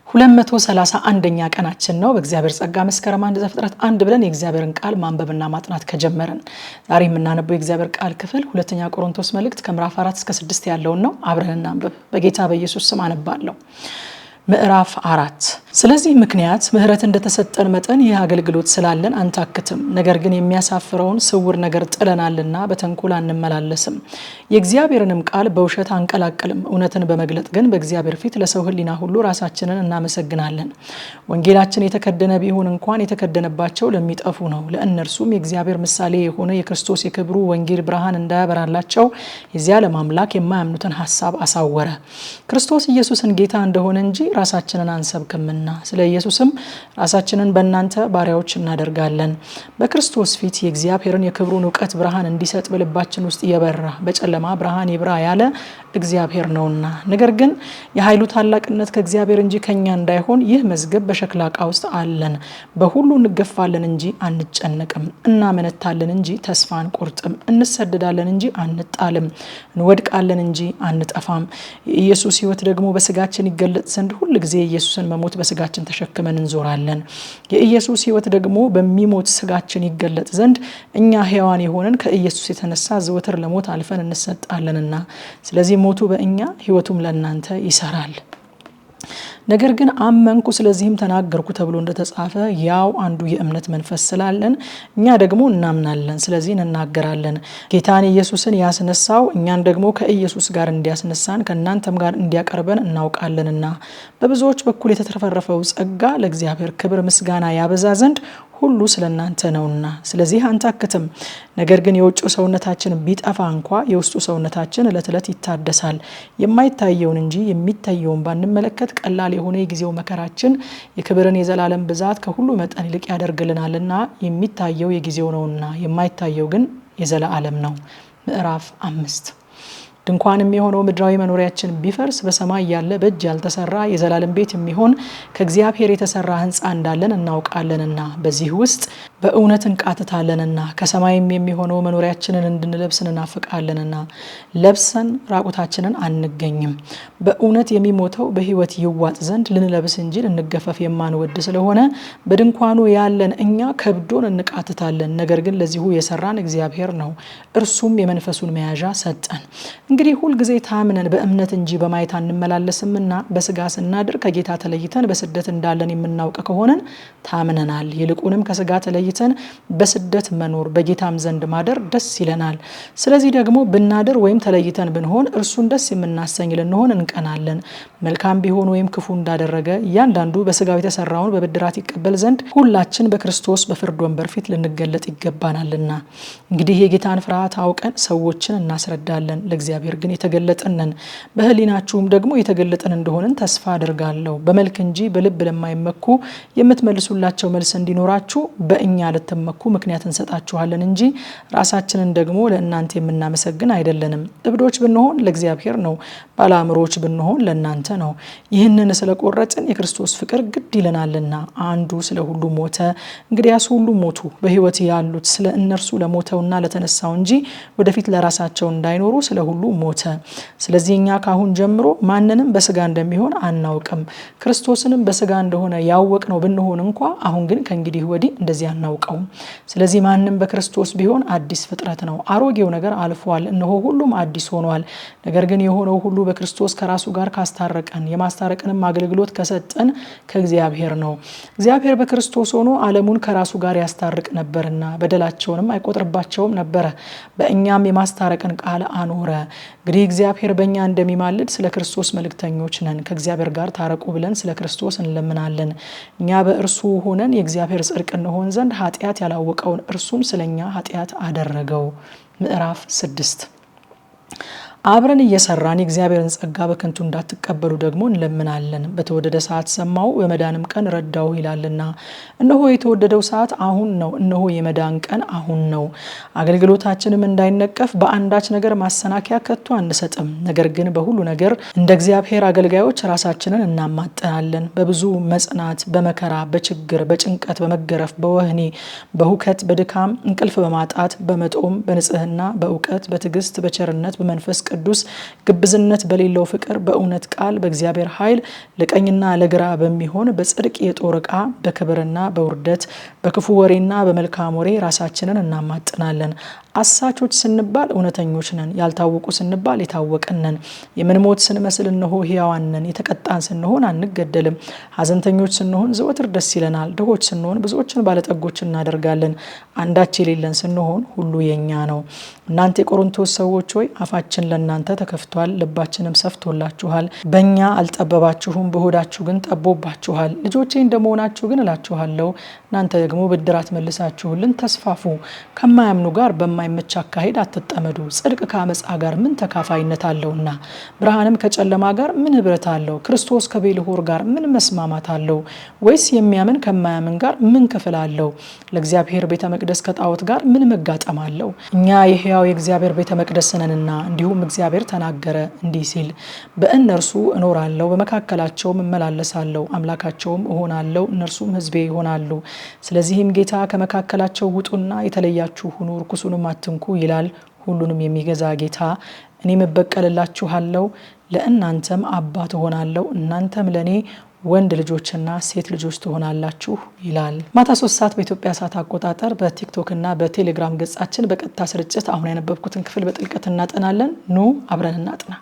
231ኛ ቀናችን ነው። በእግዚአብሔር ጸጋ መስከረም 1 ዘፍጥረት 1 ብለን የእግዚአብሔርን ቃል ማንበብና ማጥናት ከጀመርን ዛሬ የምናነበው የእግዚአብሔር ቃል ክፍል ሁለተኛ ቆሮንቶስ መልእክት ከምዕራፍ 4 እስከ 6 ያለውን ነው። አብረን እናንብብ። በጌታ በኢየሱስ ስም አነባለሁ። ምዕራፍ 4 ስለዚህ ምክንያት ምህረት እንደተሰጠን መጠን ይህ አገልግሎት ስላለን አንታክትም። ነገር ግን የሚያሳፍረውን ስውር ነገር ጥለናልና በተንኮል አንመላለስም። የእግዚአብሔርንም ቃል በውሸት አንቀላቅልም። እውነትን በመግለጥ ግን በእግዚአብሔር ፊት ለሰው ሕሊና ሁሉ ራሳችንን እናመሰግናለን። ወንጌላችን የተከደነ ቢሆን እንኳን የተከደነባቸው ለሚጠፉ ነው። ለእነርሱም የእግዚአብሔር ምሳሌ የሆነ የክርስቶስ የክብሩ ወንጌል ብርሃን እንዳያበራላቸው የዚያ ዓለም አምላክ የማያምኑትን ሐሳብ አሳወረ። ክርስቶስ ኢየሱስን ጌታ እንደሆነ እንጂ ራሳችንን አንሰብክምና ስለ ኢየሱስም ራሳችንን በእናንተ ባሪያዎች እናደርጋለን። በክርስቶስ ፊት የእግዚአብሔርን የክብሩን ዕውቀት ብርሃን እንዲሰጥ በልባችን ውስጥ የበራ በጨለማ ብርሃን ይብራ ያለ እግዚአብሔር ነውና። ነገር ግን የኃይሉ ታላቅነት ከእግዚአብሔር እንጂ ከኛ እንዳይሆን ይህ መዝገብ በሸክላ ዕቃ ውስጥ አለን። በሁሉ እንገፋለን እንጂ አንጨነቅም፣ እናመነታለን እንጂ ተስፋ አንቆርጥም፣ እንሰደዳለን እንጂ አንጣልም፣ እንወድቃለን እንጂ አንጠፋም። የኢየሱስ ሕይወት ደግሞ በስጋችን ይገለጥ ዘንድ ሁል ጊዜ ኢየሱስን መሞት በስጋችን ተሸክመን እንዞራለን። የኢየሱስ ሕይወት ደግሞ በሚሞት ስጋችን ይገለጥ ዘንድ እኛ ሕያዋን የሆነን ከኢየሱስ የተነሳ ዘወትር ለሞት አልፈን እንሰጣለንና፣ ስለዚህ ሞቱ በእኛ ሕይወቱም ለእናንተ ይሰራል። ነገር ግን አመንኩ ስለዚህም ተናገርኩ ተብሎ እንደተጻፈ ያው አንዱ የእምነት መንፈስ ስላለን እኛ ደግሞ እናምናለን፣ ስለዚህ እንናገራለን። ጌታን ኢየሱስን ያስነሳው እኛን ደግሞ ከኢየሱስ ጋር እንዲያስነሳን ከእናንተም ጋር እንዲያቀርበን እናውቃለንና፣ በብዙዎች በኩል የተትረፈረፈው ጸጋ ለእግዚአብሔር ክብር ምስጋና ያበዛ ዘንድ ሁሉ ስለናንተ ነውና። ስለዚህ አንታክትም። ነገር ግን የውጭው ሰውነታችን ቢጠፋ እንኳ የውስጡ ሰውነታችን ዕለት ዕለት ይታደሳል። የማይታየውን እንጂ የሚታየውን ባንመለከት ቀላል የሆነ የጊዜው መከራችን የክብርን የዘላለም ብዛት ከሁሉ መጠን ይልቅ ያደርግልናልና። የሚታየው የጊዜው ነውና የማይታየው ግን የዘላለም ነው። ምዕራፍ 5 ድንኳንም የሆነው ምድራዊ መኖሪያችን ቢፈርስ በሰማይ ያለ በእጅ ያልተሰራ የዘላለም ቤት የሚሆን ከእግዚአብሔር የተሰራ ሕንፃ እንዳለን እናውቃለንና፣ በዚህ ውስጥ በእውነት እንቃትታለንና፣ ከሰማይም የሚሆነው መኖሪያችንን እንድንለብስ እንናፍቃለንና፣ ለብሰን ራቁታችንን አንገኝም። በእውነት የሚሞተው በሕይወት ይዋጥ ዘንድ ልንለብስ እንጂ ልንገፈፍ የማንወድ ስለሆነ በድንኳኑ ያለን እኛ ከብዶን እንቃትታለን። ነገር ግን ለዚሁ የሰራን እግዚአብሔር ነው፣ እርሱም የመንፈሱን መያዣ ሰጠን። እንግዲህ ሁል ጊዜ ታምነን በእምነት እንጂ በማየት አንመላለስምና፣ በስጋ ስናድር ከጌታ ተለይተን በስደት እንዳለን የምናውቅ ከሆነን ታምነናል። ይልቁንም ከስጋ ተለይተን በስደት መኖር በጌታም ዘንድ ማደር ደስ ይለናል። ስለዚህ ደግሞ ብናድር ወይም ተለይተን ብንሆን እርሱን ደስ የምናሰኝ ልንሆን እንቀናለን። መልካም ቢሆን ወይም ክፉ እንዳደረገ እያንዳንዱ በስጋው የተሰራውን በብድራት ይቀበል ዘንድ ሁላችን በክርስቶስ በፍርድ ወንበር ፊት ልንገለጥ ይገባናልና። እንግዲህ የጌታን ፍርሃት አውቀን ሰዎችን እናስረዳለን። ለእግዚአብሔር ግን የተገለጥነን፣ በሕሊናችሁም ደግሞ የተገለጥን እንደሆንን ተስፋ አድርጋለሁ። በመልክ እንጂ በልብ ለማይመኩ የምትመልሱላቸው መልስ እንዲኖራችሁ በእኛ ልትመኩ ምክንያት እንሰጣችኋለን እንጂ ራሳችንን ደግሞ ለእናንተ የምናመሰግን አይደለንም። እብዶች ብንሆን ለእግዚአብሔር ነው፣ ባለአእምሮዎች ብንሆን ለእናንተ ነው። ይህንን ስለቆረጥን የክርስቶስ ፍቅር ግድ ይለናልና። አንዱ ስለ ሁሉ ሞተ፣ እንግዲያስ ሁሉ ሞቱ። በሕይወት ያሉት ስለ እነርሱ ለሞተውና ለተነሳው እንጂ ወደፊት ለራሳቸው እንዳይኖሩ ስለ ሁሉ ሞተ። ስለዚህ እኛ ካሁን ጀምሮ ማንንም በስጋ እንደሚሆን አናውቅም። ክርስቶስንም በስጋ እንደሆነ ያወቅነው ብንሆን እንኳ አሁን ግን ከእንግዲህ ወዲህ እንደዚህ አናውቀውም። ስለዚህ ማንም በክርስቶስ ቢሆን አዲስ ፍጥረት ነው፣ አሮጌው ነገር አልፏል፣ እነሆ ሁሉም አዲስ ሆኗል። ነገር ግን የሆነው ሁሉ በክርስቶስ ከራሱ ጋር ካስታረቀን የማስታረቅንም አገልግሎት ከሰጠን ከእግዚአብሔር ነው። እግዚአብሔር በክርስቶስ ሆኖ ዓለሙን ከራሱ ጋር ያስታርቅ ነበርና በደላቸውንም አይቆጥርባቸውም ነበረ፣ በእኛም የማስታረቅን ቃል አኖረ። እንግዲህ እግዚአብሔር በእኛ እንደሚማልድ ስለ ክርስቶስ መልእክተኞች ነን። ከእግዚአብሔር ጋር ታረቁ ብለን ስለ ክርስቶስ እንለምናለን። እኛ በእርሱ ሆነን የእግዚአብሔር ጽድቅ እንሆን ዘንድ ኃጢአት ያላወቀውን እርሱን ስለኛ ኃጢአት አደረገው። ምዕራፍ 6 አብረን እየሰራን የእግዚአብሔርን ጸጋ በከንቱ እንዳትቀበሉ ደግሞ እንለምናለን። በተወደደ ሰዓት ሰማው በመዳንም ቀን ረዳው ይላልና። እነሆ የተወደደው ሰዓት አሁን ነው፣ እነሆ የመዳን ቀን አሁን ነው። አገልግሎታችንም እንዳይነቀፍ በአንዳች ነገር ማሰናከያ ከቶ አንሰጥም። ነገር ግን በሁሉ ነገር እንደ እግዚአብሔር አገልጋዮች ራሳችንን እናማጠናለን። በብዙ መጽናት፣ በመከራ፣ በችግር፣ በጭንቀት፣ በመገረፍ፣ በወህኒ፣ በሁከት፣ በድካም፣ እንቅልፍ በማጣት፣ በመጦም፣ በንጽህና፣ በእውቀት፣ በትዕግስት፣ በቸርነት፣ በመንፈስ ቅዱስ ግብዝነት በሌለው ፍቅር በእውነት ቃል በእግዚአብሔር ኃይል ለቀኝና ለግራ በሚሆን በጽድቅ የጦር ዕቃ በክብርና በውርደት በክፉ ወሬና በመልካም ወሬ ራሳችንን እናማጥናለን። አሳቾች ስንባል እውነተኞች ነን፣ ያልታወቁ ስንባል የታወቅን ነን። የምንሞት ስንመስል እነሆ ሕያዋን ነን፣ የተቀጣን ስንሆን አንገደልም። ሐዘንተኞች ስንሆን ዘወትር ደስ ይለናል፣ ድሆች ስንሆን ብዙዎችን ባለጠጎች እናደርጋለን። አንዳች የሌለን ስንሆን ሁሉ የኛ ነው። እናንተ የቆሮንቶስ ሰዎች ሆይ አፋችን ለእናንተ ተከፍቷል፣ ልባችንም ሰፍቶላችኋል። በእኛ አልጠበባችሁም፣ በሆዳችሁ ግን ጠቦባችኋል። ልጆቼ እንደመሆናችሁ ግን እላችኋለሁ እናንተ ደግሞ ብድራት መልሳችሁልን ተስፋፉ። ከማያምኑ ጋር በማይመች አካሄድ አትጠመዱ። ጽድቅ ከአመፃ ጋር ምን ተካፋይነት አለውና? ብርሃንም ከጨለማ ጋር ምን ህብረት አለው? ክርስቶስ ከቤልሆር ጋር ምን መስማማት አለው? ወይስ የሚያምን ከማያምን ጋር ምን ክፍል አለው? ለእግዚአብሔር ቤተ መቅደስ ከጣዖት ጋር ምን መጋጠም አለው? እኛ የሕያው የእግዚአብሔር ቤተ መቅደስ ነንና። እንዲሁም እግዚአብሔር ተናገረ እንዲህ ሲል፣ በእነርሱ እኖራለሁ፣ በመካከላቸውም እመላለሳለሁ፣ አምላካቸውም እሆናለሁ፣ እነርሱም ሕዝቤ ይሆናሉ። ስለዚህም ጌታ ከመካከላቸው ውጡና የተለያችሁ ሁኑ፣ ርኩሱንም አትንኩ ይላል ሁሉንም የሚገዛ ጌታ። እኔም እበቀልላችኋለሁ፣ ለእናንተም አባት እሆናለሁ፣ እናንተም ለእኔ ወንድ ልጆችና ሴት ልጆች ትሆናላችሁ ይላል። ማታ 3 ሰዓት በኢትዮጵያ ሰዓት አቆጣጠር በቲክቶክ እና በቴሌግራም ገጻችን በቀጥታ ስርጭት አሁን ያነበብኩትን ክፍል በጥልቀት እናጠናለን። ኑ አብረን እናጥና።